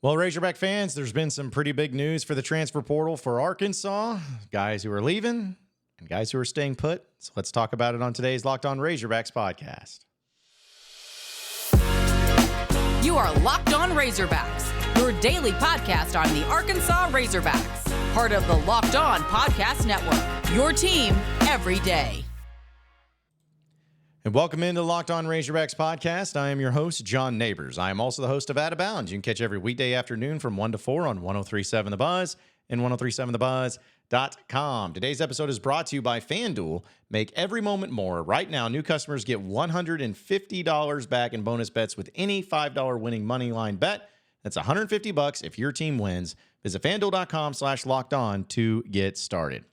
Well, Razorback fans, there's been some pretty big news for the transfer portal for Arkansas. Guys who are leaving and guys who are staying put. So let's talk about it on today's Locked On Razorbacks podcast. You are Locked On Razorbacks, your daily podcast on the Arkansas Razorbacks. Part of the Locked On Podcast Network, your team every day. And welcome into the Locked On Razorbacks podcast. I am your host, John Nabors. I am also the host of Out of Bounds. You can catch every weekday afternoon from 1 to 4 on 103.7 The Buzz and 103.7thebuzz.com. Today's episode is brought to you by FanDuel. Make every moment more. Right now, new customers get $150 back in bonus bets with any $5 winning money line bet. That's $150 if your team wins. Visit FanDuel.com/lockedon to get started.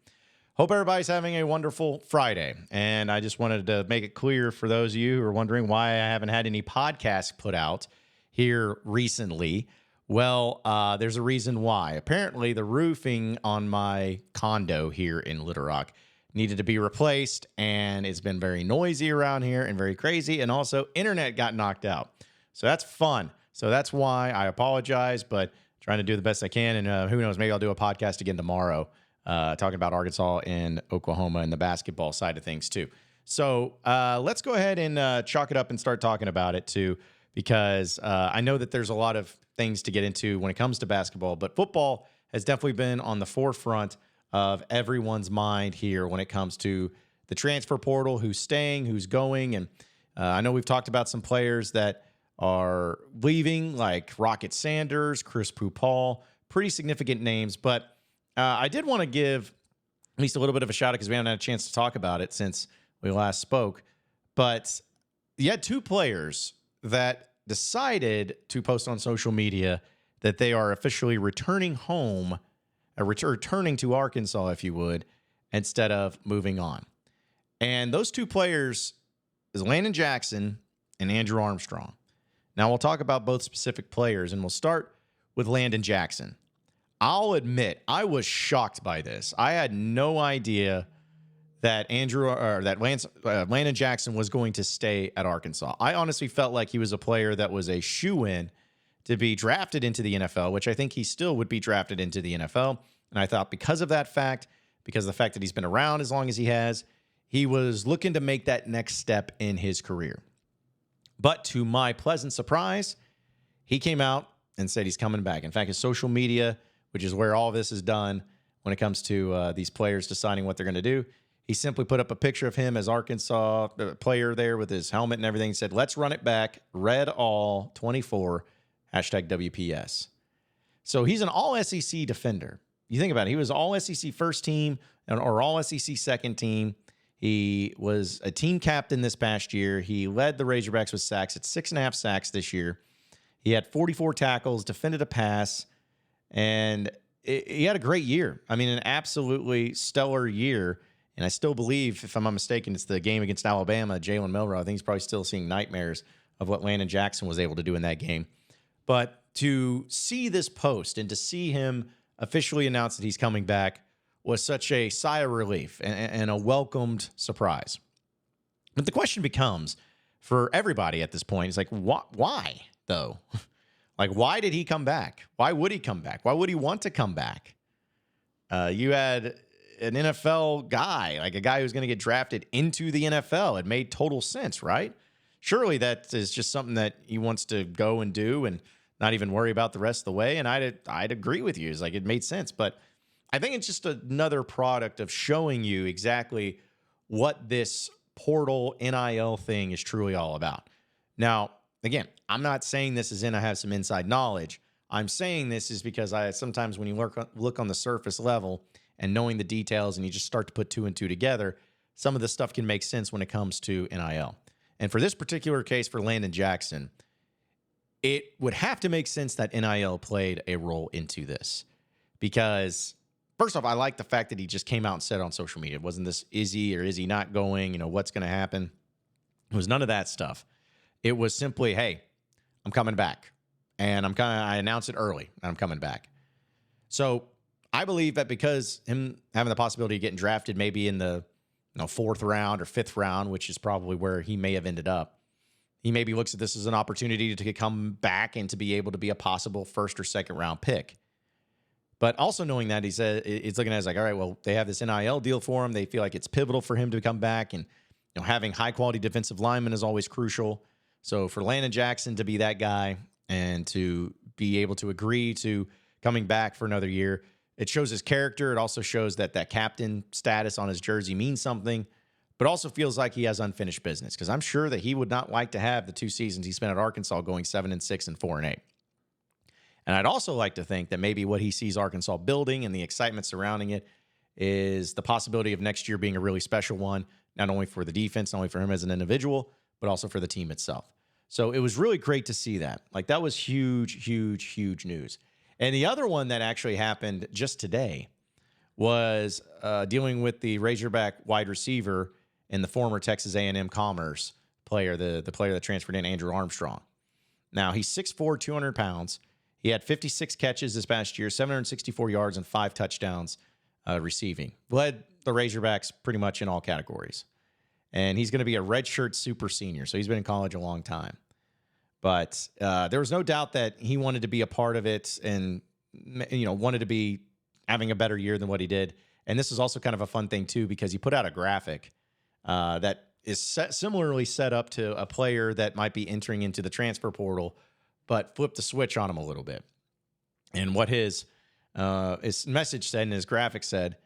Hope everybody's having a wonderful Friday. And I just wanted to make it clear for those of you who are wondering why I haven't had any podcasts put out here recently. Well, there's a reason why. Apparently, the roofing on my condo here in Little Rock needed to be replaced, and it's been very noisy around here and very crazy. And also, internet got knocked out. So that's fun. So that's why I apologize, but trying to do the best I can. And who knows, maybe I'll do a podcast again tomorrow. Talking about Arkansas and Oklahoma and the basketball side of things too. So let's go ahead and chalk it up and start talking about it too, because I know that there's a lot of things to get into when it comes to basketball, but football has definitely been on the forefront of everyone's mind here when it comes to the transfer portal, who's staying, who's going. And I know we've talked about some players that are leaving, like Rocket Sanders, Chris Paul, pretty significant names, but I did want to give at least a little bit of a shout out because we haven't had a chance to talk about it since we last spoke. But you had two players that decided to post on social media that they are officially returning home, returning to Arkansas, if you would, instead of moving on. And those two players is Landon Jackson and Andrew Armstrong. Now, we'll talk about both specific players, and we'll start with Landon Jackson. I'll admit, I was shocked by this. I had no idea that Landon Jackson was going to stay at Arkansas. I honestly felt like he was a player that was a shoo-in to be drafted into the NFL, which I think he still would be drafted into the NFL. And I thought because of that fact, because of the fact that he's been around as long as he has, he was looking to make that next step in his career. But to my pleasant surprise, he came out and said he's coming back. In fact, his social media, which is where all this is done when it comes to these players deciding what they're going to do. He simply put up a picture of him as Arkansas player there with his helmet and everything. He said, "Let's run it back. Red all 24, #WPS." So he's an all SEC defender. You think about it. He was all SEC first team or all SEC second team. He was a team captain this past year. He led the Razorbacks with sacks at 6.5 sacks this year. He had 44 tackles, defended a pass, and he had a great year. I mean, an absolutely stellar year. And I still believe, if I'm not mistaken, it's the game against Alabama, Jalen Milroe. I think he's probably still seeing nightmares of what Landon Jackson was able to do in that game. But to see this post and to see him officially announce that he's coming back was such a sigh of relief and a welcomed surprise. But the question becomes, for everybody at this point, is like, why though? Like, why did he come back? Why would he come back? Why would he want to come back? You had an NFL guy, like a guy who's going to get drafted into the NFL. It made total sense, right? Surely that is just something that he wants to go and do and not even worry about the rest of the way. And I'd agree with you. It's like it made sense. But I think it's just another product of showing you exactly what this portal NIL thing is truly all about. Now, again, I'm not saying this is I have some inside knowledge. I'm saying this is because sometimes when you look on the surface level and knowing the details and you just start to put two and two together, some of this stuff can make sense when it comes to NIL. And for this particular case for Landon Jackson, it would have to make sense that NIL played a role into this. Because, first off, I like the fact that he just came out and said on social media, it wasn't this, is he or is he not going? What's going to happen? It was none of that stuff. It was simply, hey, I'm coming back. And I announced it early, and I'm coming back. So I believe that because him having the possibility of getting drafted maybe in the 4th round or 5th round, which is probably where he may have ended up, he maybe looks at this as an opportunity to come back and to be able to be a possible first or second round pick. But also knowing that, he said it's looking at it as like, all right, well, they have this NIL deal for him. They feel like it's pivotal for him to come back, and having high quality defensive linemen is always crucial. So for Landon Jackson to be that guy and to be able to agree to coming back for another year, it shows his character. It also shows that captain status on his jersey means something, but also feels like he has unfinished business, because I'm sure that he would not like to have the 2 seasons he spent at Arkansas going 7-6 and 4-8. And I'd also like to think that maybe what he sees Arkansas building and the excitement surrounding it is the possibility of next year being a really special one, not only for the defense, not only for him as an individual, but also for the team itself. So it was really great to see that. Like, that was huge, huge, huge news. And the other one that actually happened just today was dealing with the Razorback wide receiver and the former Texas A&M Commerce player, the player that transferred in, Andrew Armstrong. Now, he's 6'4", 200 pounds. He had 56 catches this past year, 764 yards, and 5 touchdowns receiving. Led the Razorbacks pretty much in all categories. And he's going to be a redshirt super senior, so he's been in college a long time. But there was no doubt that he wanted to be a part of it and, wanted to be having a better year than what he did. And this is also kind of a fun thing, too, because he put out a graphic that is similarly set up to a player that might be entering into the transfer portal, but flipped the switch on him a little bit. And what his message said and his graphic said,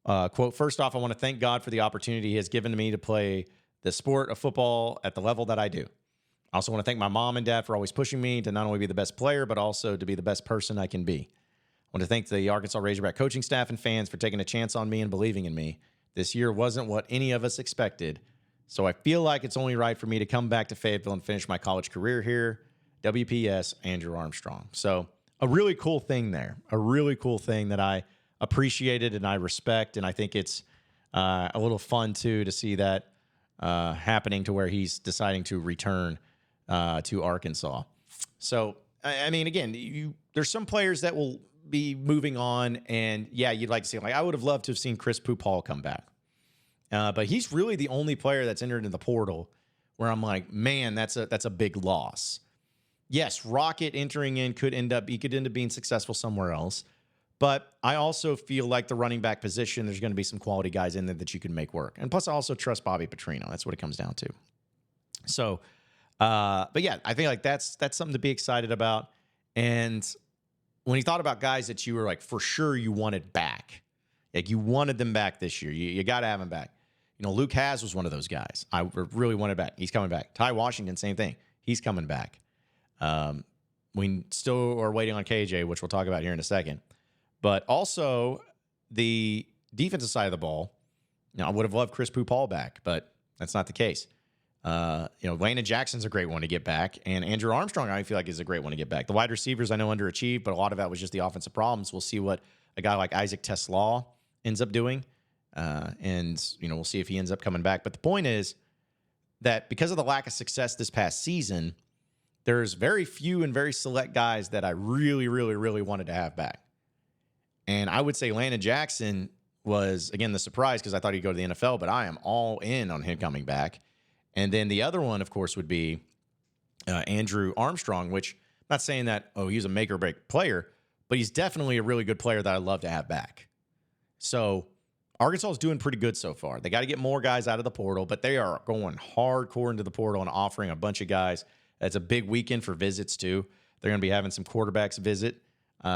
quote, "First off, I want to thank God for the opportunity he has given to me to play the sport of football at the level that I do. I also want to thank my mom and dad for always pushing me to not only be the best player, but also to be the best person I can be. I want to thank the Arkansas Razorback coaching staff and fans for taking a chance on me and believing in me. This year wasn't what any of us expected, so I feel like it's only right for me to come back to Fayetteville and finish my college career here. WPS, Andrew Armstrong." So a really cool thing there, a really cool thing that I appreciated and I respect, and I think it's a little fun, too, to see that happening to where he's deciding to return to Arkansas. So, I mean, again, there's some players that will be moving on, and yeah, you'd like to see him. Like, I would have loved to have seen Chris Pupal come back. But he's really the only player that's entered in the portal where I'm like, man, that's a big loss. Yes, Rocket entering in could end up being successful somewhere else. But I also feel like the running back position, there's going to be some quality guys in there that you can make work. And plus, I also trust Bobby Petrino. That's what it comes down to. So, but yeah, I think like that's something to be excited about. And when you thought about guys that you were like, for sure you wanted back, like you wanted them back this year, you got to have them back. Luke Haas was one of those guys. I really wanted back. He's coming back. Ty Washington, same thing. He's coming back. We still are waiting on KJ, which we'll talk about here in a second. But also the defensive side of the ball. I would have loved Chris Pupal back, but that's not the case. Landon Jackson's a great one to get back, and Andrew Armstrong, I feel like, is a great one to get back. The wide receivers, I know, underachieved, but a lot of that was just the offensive problems. We'll see what a guy like Isaac Teslaw ends up doing, and we'll see if he ends up coming back. But the point is that because of the lack of success this past season, there's very few and very select guys that I really, really, really wanted to have back. And I would say Landon Jackson was, again, the surprise because I thought he'd go to the NFL, but I am all in on him coming back. And then the other one, of course, would be Andrew Armstrong, which I'm not saying that, he's a make or break player, but he's definitely a really good player that I'd love to have back. So Arkansas is doing pretty good so far. They got to get more guys out of the portal, but they are going hardcore into the portal and offering a bunch of guys. It's a big weekend for visits, too. They're going to be having some quarterbacks visit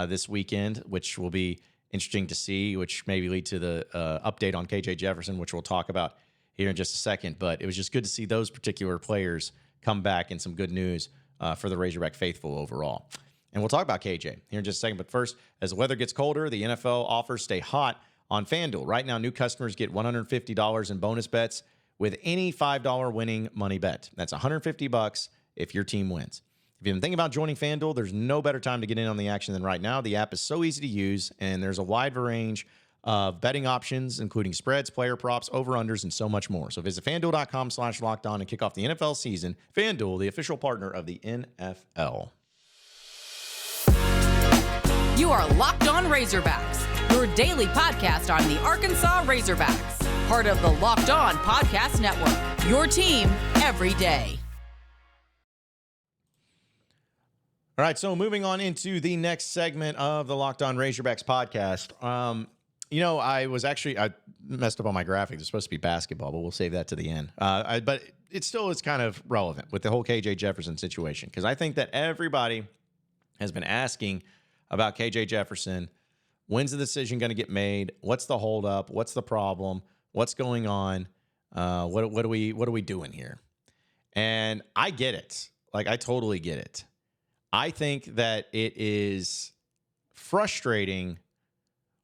this weekend, which will be interesting to see, which maybe lead to the update on KJ Jefferson, which we'll talk about here in just a second. But it was just good to see those particular players come back, and some good news for the Razorback faithful overall. And we'll talk about KJ here in just a second. But first, as the weather gets colder, the NFL offers stay hot on FanDuel. Right now, new customers get $150 in bonus bets with any $5 winning money bet. That's $150 if your team wins. If you've been thinking about joining FanDuel, there's no better time to get in on the action than right now. The app is so easy to use, and there's a wide range of betting options, including spreads, player props, over-unders, and so much more. So visit FanDuel.com/lockedon and kick off the NFL season. FanDuel, the official partner of the NFL. You are Locked On Razorbacks, your daily podcast on the Arkansas Razorbacks, part of the Locked On Podcast Network, your team every day. All right, so moving on into the next segment of the Locked On Razorbacks podcast. I messed up on my graphics. It's supposed to be basketball, but we'll save that to the end. But it still is kind of relevant with the whole KJ Jefferson situation, because I think that everybody has been asking about KJ Jefferson. When's the decision going to get made? What's the holdup? What's the problem? What's going on? What are we doing here? And I get it. Like, I totally get it. I think that it is frustrating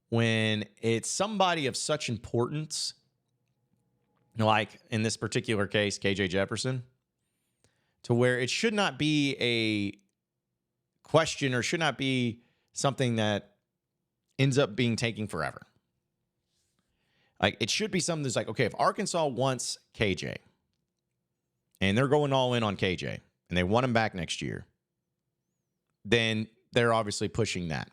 when it's somebody of such importance, like in this particular case, KJ Jefferson, to where it should not be a question or should not be something that ends up being taking forever. Like, it should be something that's like, okay, if Arkansas wants KJ and they're going all in on KJ and they want him back next year, then they're obviously pushing that.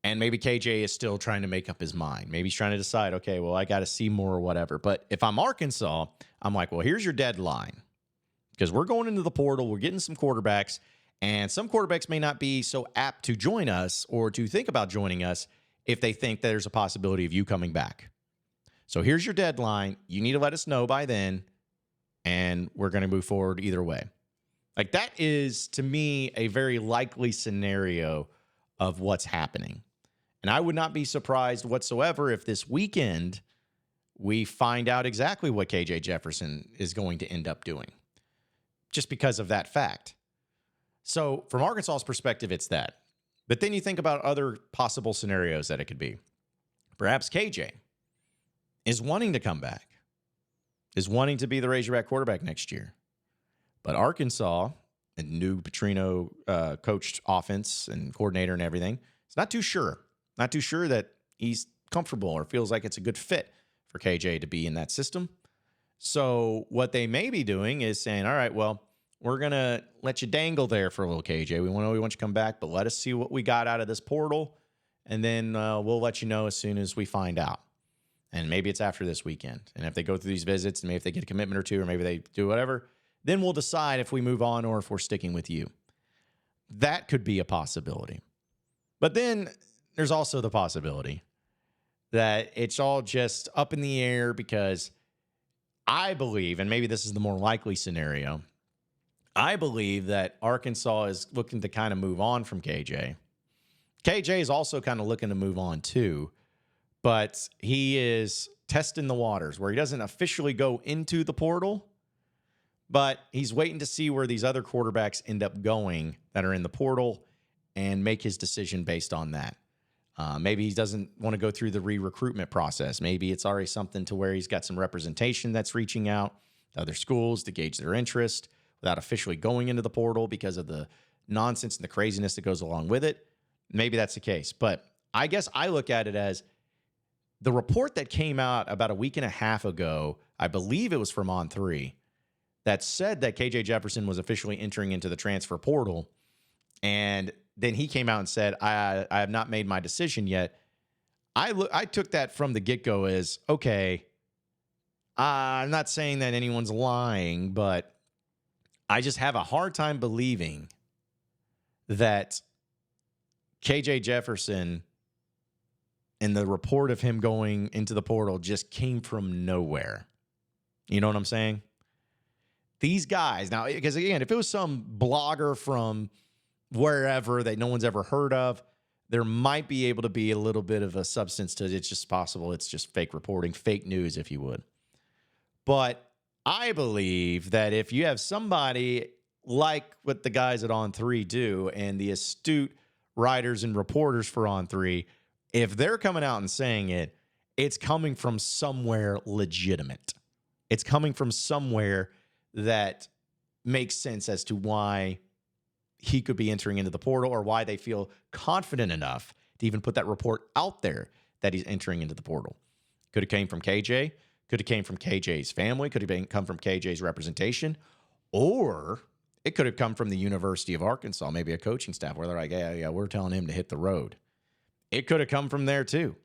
And maybe KJ is still trying to make up his mind. Maybe he's trying to decide, okay, well, I got to see more or whatever. But if I'm Arkansas, I'm like, well, here's your deadline. Because we're going into the portal, we're getting some quarterbacks, and some quarterbacks may not be so apt to join us or to think about joining us if they think there's a possibility of you coming back. So here's your deadline. You need to let us know by then, and we're going to move forward either way. Like, that is, to me, a very likely scenario of what's happening. And I would not be surprised whatsoever if this weekend we find out exactly what KJ Jefferson is going to end up doing, just because of that fact. So from Arkansas's perspective, it's that. But then you think about other possible scenarios that it could be. Perhaps KJ is wanting to come back, is wanting to be the Razorback quarterback next year. But Arkansas, a new Petrino coached offense and coordinator and everything, is not too sure. Not too sure that he's comfortable or feels like it's a good fit for KJ to be in that system. So what they may be doing is saying, all right, well, we're going to let you dangle there for a little, KJ. We want you to come back, but let us see what we got out of this portal, and then we'll let you know as soon as we find out. And maybe it's after this weekend. And if they go through these visits, and maybe if they get a commitment or two, or maybe they do whatever, then we'll decide if we move on or if we're sticking with you. That could be a possibility. But then there's also the possibility that it's all just up in the air, because I believe, and maybe this is the more likely scenario, I believe that Arkansas is looking to kind of move on from KJ. KJ is also kind of looking to move on too, but he is testing the waters where he doesn't officially go into the portal, but he's waiting to see where these other quarterbacks end up going that are in the portal and make his decision based on that. Maybe he doesn't want to go through the re-recruitment process. Maybe it's already something to where he's got some representation that's reaching out to other schools to gauge their interest without officially going into the portal because of the nonsense and the craziness that goes along with it. Maybe that's the case. But I guess I look at it as the report that came out about a week and a half ago, I believe it was from On3, that said that KJ Jefferson was officially entering into the transfer portal. And then he came out and said, I have not made my decision yet. I took that from the get-go as, okay, I'm not saying that anyone's lying, but I just have a hard time believing that KJ Jefferson and the report of him going into the portal just came from nowhere. You know what I'm saying? These guys, now, because again, if it was some blogger from wherever that no one's ever heard of, there might be able to be a little bit of a substance to it. It's just possible. It's just fake reporting, fake news, if you would. But I believe that if you have somebody like what the guys at On3 do and the astute writers and reporters for On3, if they're coming out and saying it, it's coming from somewhere legitimate. It's coming from somewhere that makes sense as to why he could be entering into the portal or why they feel confident enough to even put that report out there that he's entering into the portal. Could have came from KJ. Could have came from KJ's family. Could have come from KJ's representation. Or it could have come from the University of Arkansas, maybe a coaching staff where they're like, yeah, we're telling him to hit the road. It could have come from there too.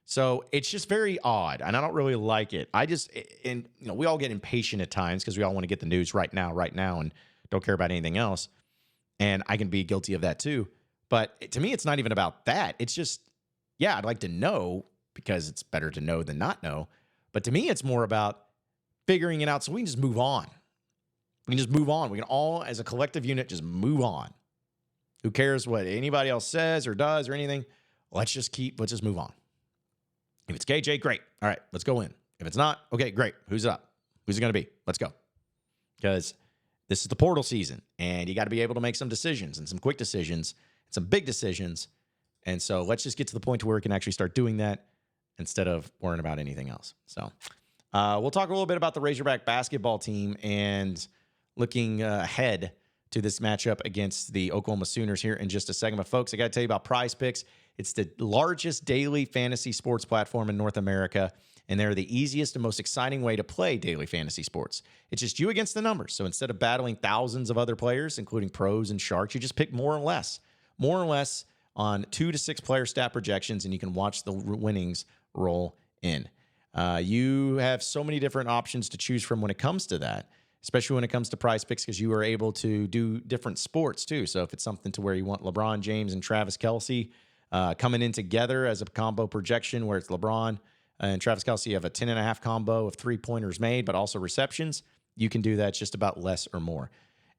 So it's just very odd, and I don't really like it. We all get impatient at times because we all want to get the news right now, and don't care about anything else. And I can be guilty of that too. But to me, it's not even about that. It's just, yeah, I'd like to know because it's better to know than not know. But to me, it's more about figuring it out so we can just move on. We can just move on. We can all, as a collective unit, just move on. Who cares what anybody else says or does or anything? Let's just move on. If it's KJ, great. All right, let's go in. If it's not, okay, great. Who's up? Who's it going to be? Let's go. Because this is the portal season, and you got to be able to make some decisions and some quick decisions, some big decisions. And so let's just get to the point to where we can actually start doing that instead of worrying about anything else. So we'll talk a little bit about the Razorback basketball team and looking ahead to this matchup against the Oklahoma Sooners here in just a second. But folks, I got to tell you about Prize Picks. It's the largest daily fantasy sports platform in North America, and they're the easiest and most exciting way to play daily fantasy sports. It's just you against the numbers. So instead of battling thousands of other players, including pros and sharks, you just pick more or less on 2 to 6 player stat projections, and you can watch the winnings roll in. You have so many different options to choose from when it comes to that, especially when it comes to Prize Picks, because you are able to do different sports too. So if it's something to where you want LeBron James and Travis Kelce coming in together as a combo projection where it's LeBron and Travis Kelce, you have a 10.5 combo of 3-pointers made, but also receptions. You can do that just about less or more.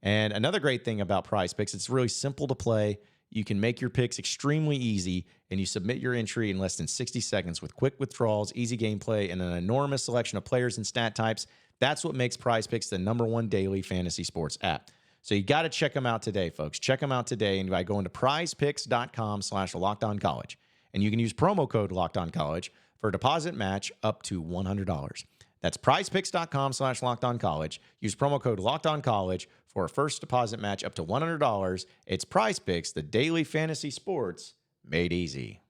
And another great thing about Prize Picks, it's really simple to play. You can make your picks extremely easy, and you submit your entry in less than 60 seconds with quick withdrawals, easy gameplay, and an enormous selection of players and stat types. That's what makes Prize Picks the #1 daily fantasy sports app. So you got to check them out today, folks. Check them out today and by going to prizepicks.com/LockedOnCollege. And you can use promo code LockedOnCollege for a deposit match up to $100. That's prizepicks.com/LockedOnCollege. Use promo code LockedOnCollege for a first deposit match up to $100. It's Prize Picks, the daily fantasy sports made easy.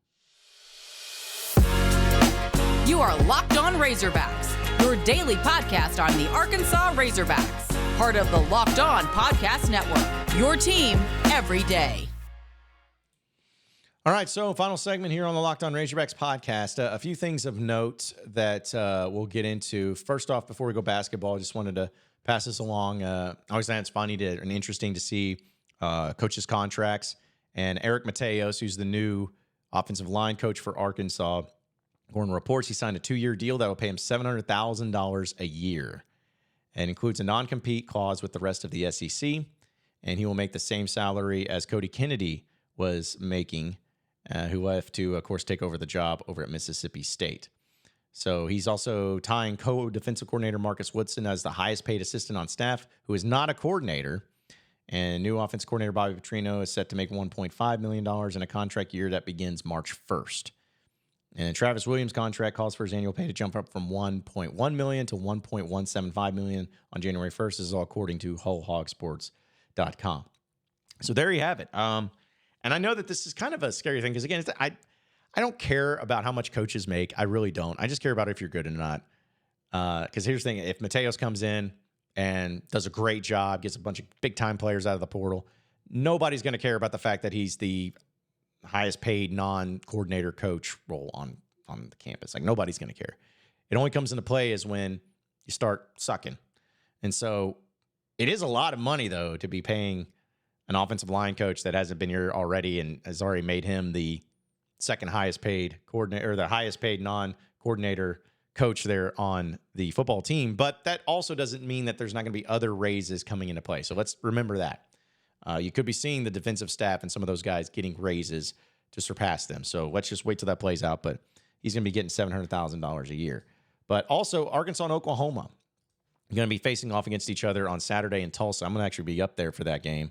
You are Locked On Razorbacks, your daily podcast on the Arkansas Razorbacks, part of the Locked On Podcast Network, your team every day. All right, so final segment here on the Locked On Razorbacks podcast. A few things of note that we'll get into. First off, before we go basketball, I just wanted to pass this along. I always think it's funny and interesting to see coaches' contracts. And Eric Mateos, who's the new offensive line coach for Arkansas, according to reports, he signed a 2-year deal that will pay him $700,000 a year. And includes a non-compete clause with the rest of the SEC. And he will make the same salary as Cody Kennedy was making, who left to, of course, take over the job over at Mississippi State. So he's also tying co-defensive coordinator Marcus Woodson as the highest paid assistant on staff, who is not a coordinator. And new offense coordinator Bobby Petrino is set to make $1.5 million in a contract year that begins March 1st. And Travis Williams' contract calls for his annual pay to jump up from $1.1 million to $1.175 million on January 1st. This is all according to WholeHogSports.com. So there you have it. And I know that this is kind of a scary thing because, again, I don't care about how much coaches make. I really don't. I just care about if you're good or not. Because here's the thing. If Mateos comes in and does a great job, gets a bunch of big-time players out of the portal, nobody's going to care about the fact that he's the highest paid non-coordinator coach role on the campus. Like, nobody's going to care. It only comes into play is when you start sucking. And so it is a lot of money, though, to be paying an offensive line coach that hasn't been here already and has already made him the second highest paid coordinator, or the highest paid non-coordinator coach there on the football team. But that also doesn't mean that there's not going to be other raises coming into play. So let's remember that. You could be seeing the defensive staff and some of those guys getting raises to surpass them. So let's just wait till that plays out. But he's going to be getting $700,000 a year. But also, Arkansas and Oklahoma are going to be facing off against each other on Saturday in Tulsa. I'm going to actually be up there for that game.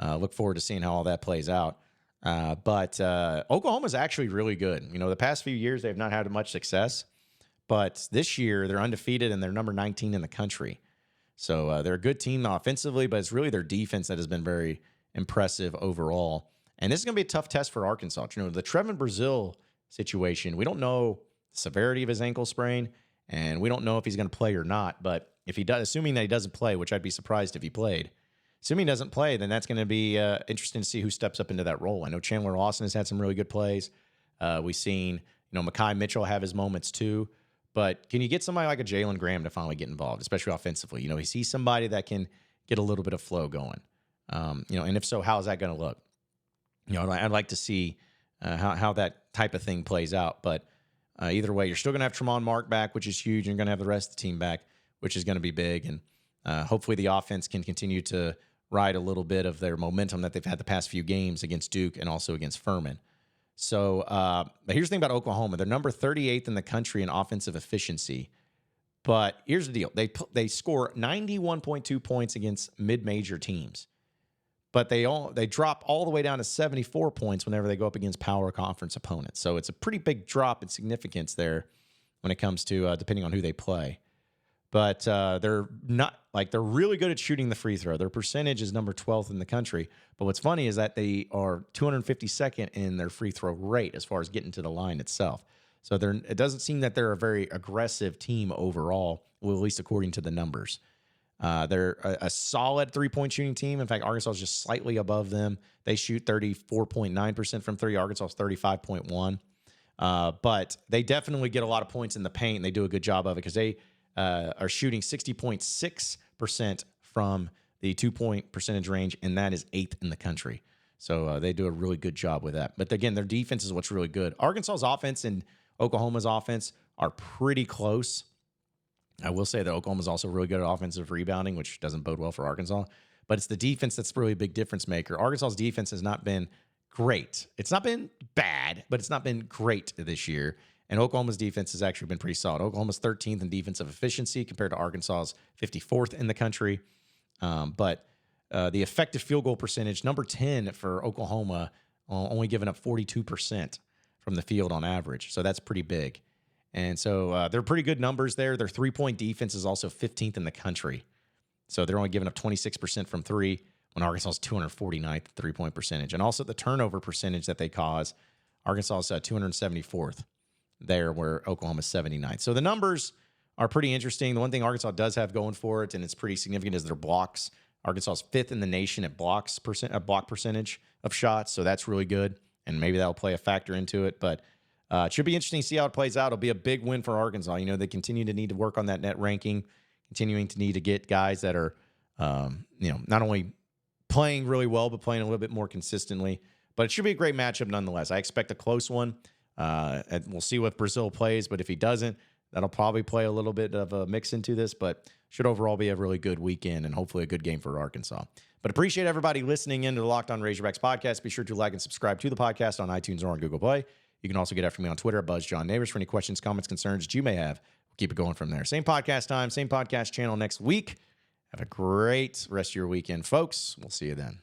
Look forward to seeing how all that plays out. But Oklahoma's actually really good. You know, the past few years, they've not had much success. But this year, they're undefeated, and they're number 19 in the country. So they're a good team offensively, but it's really their defense that has been very impressive overall. And this is going to be a tough test for Arkansas. You know, the Trevin Brazile situation, we don't know the severity of his ankle sprain, and we don't know if he's going to play or not. But if he does, assuming that he doesn't play, which I'd be surprised if he played, assuming he doesn't play, then that's going to be interesting to see who steps up into that role. I know Chandler Lawson has had some really good plays. We've seen, Mekhi Mitchell have his moments too. But can you get somebody like a Jalen Graham to finally get involved, especially offensively? He's somebody that can get a little bit of flow going. And if so, how is that going to look? I'd like to see how that type of thing plays out. But either way, you're still going to have Tremont Mark back, which is huge. You're going to have the rest of the team back, which is going to be big. And hopefully the offense can continue to ride a little bit of their momentum that they've had the past few games against Duke and also against Furman. So, but here's the thing about Oklahoma. They're number 38th in the country in offensive efficiency. But here's the deal. They score 91.2 points against mid-major teams. But they drop all the way down to 74 points whenever they go up against power conference opponents. So it's a pretty big drop in significance there when it comes to depending on who they play. But they're really good at shooting the free throw. Their percentage is number 12th in the country. But what's funny is that they are 252nd in their free throw rate as far as getting to the line itself. So it doesn't seem that they're a very aggressive team overall, well, at least according to the numbers. They're a solid three-point shooting team. In fact, Arkansas is just slightly above them. They shoot 34.9% from three. Arkansas is 35.1%. But they definitely get a lot of points in the paint, and they do a good job of it because they are shooting 60.6% from the two-point percentage range, and that is 8th in the country. So they do a really good job with that. But again, their defense is what's really good. Arkansas's offense and Oklahoma's offense are pretty close. I will say that Oklahoma's also really good at offensive rebounding, which doesn't bode well for Arkansas. But it's the defense that's really a big difference maker. Arkansas's defense has not been great. It's not been bad, but it's not been great this year. And Oklahoma's defense has actually been pretty solid. Oklahoma's 13th in defensive efficiency compared to Arkansas's 54th in the country. But the effective field goal percentage, number 10 for Oklahoma, only giving up 42% from the field on average. So that's pretty big. And so they're pretty good numbers there. Their three-point defense is also 15th in the country. So they're only giving up 26% from three when Arkansas is 249th three-point percentage. And also the turnover percentage that they cause, Arkansas is 274th there where Oklahoma's 79th. So the numbers are pretty interesting. The one thing Arkansas does have going for it, and it's pretty significant, is their blocks. Arkansas is 5th in the nation at block percentage of shots, so that's really good. And maybe that'll play a factor into it. But it should be interesting to see how it plays out. It'll be a big win for Arkansas. They continue to need to work on that net ranking, continuing to need to get guys that are, not only playing really well, but playing a little bit more consistently. But it should be a great matchup nonetheless. I expect a close one. And we'll see what Brazil plays, but if he doesn't, that'll probably play a little bit of a mix into this, but should overall be a really good weekend and hopefully a good game for Arkansas. But appreciate everybody listening into the Locked On Razorbacks podcast. Be sure to like and subscribe to the podcast on iTunes or on Google Play. You can also get after me on Twitter at BuzzJohnNabors for any questions, comments, concerns that you may have. We'll keep it going from there. Same podcast time, same podcast channel next week. Have a great rest of your weekend, folks. We'll see you then.